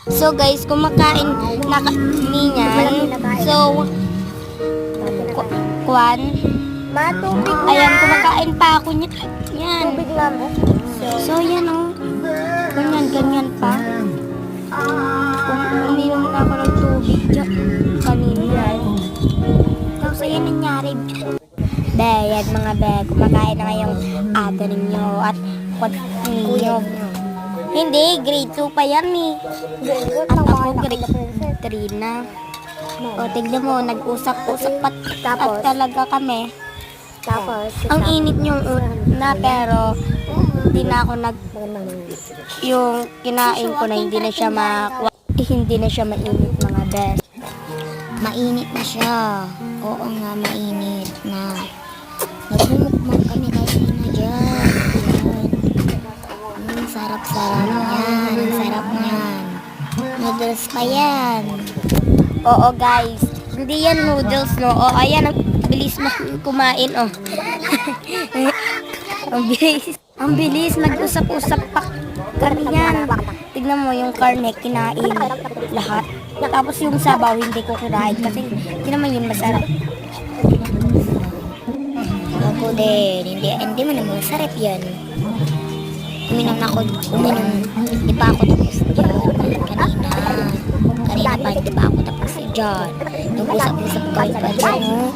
So guys, kumakain na kami niyan. So, kwan. Matubig na. Ayan, kumakain pa ako niyan. Yan. Tubig lang. So, yan o. Ganyan pa. Uminom na ako ng tubig dyan. Kanina. Tapos, ayan nangyari. Be, yan mga be. Kumakain na ngayong ate ninyo at kwan ninyo. Hindi, grade 2 pa yan eh. At ako grade 3 na. O, tignan mo, nag-usap-usap at talaga kami. Tapos, Ang init niyong na pero hindi na ako yung kinain ko na hindi na siya hindi na siya mainit mga best. mainit na siya. Oo nga, mainit na. Nagmumukmang kami kanina dyan. Ang sarap-sarap yan. Ang sarap niyan. Noodles pa yan. Oo guys, hindi yan noodles no. O ayan, ang bilis kumain oh. Ang bilis nag-usap-usap pa kami yan. Tignan mo yung karne kinain lahat. Tapos yung sabaw hindi ko kinain kasi hindi naman yun masarap. Ako din. Hindi mo naman masarap yan. Uminom na ako. Di pa ako tapos dyan. Kanina pa, di pa ako tapos dyan. Yung usap-usap kayo pa dyan, oh.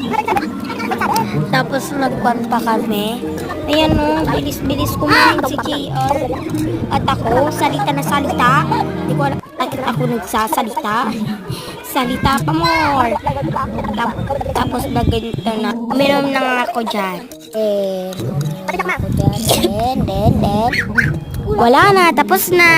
Tapos nagpan pa kami. Ayan o, bilis-bilis kumain si JR. At ako, salita na salita. Hindi ko alam. At ako nagsasalita. Salita pa more. Tapos na ganito na. Uminom na nga ako dyan. Then. Wala na, tapos na.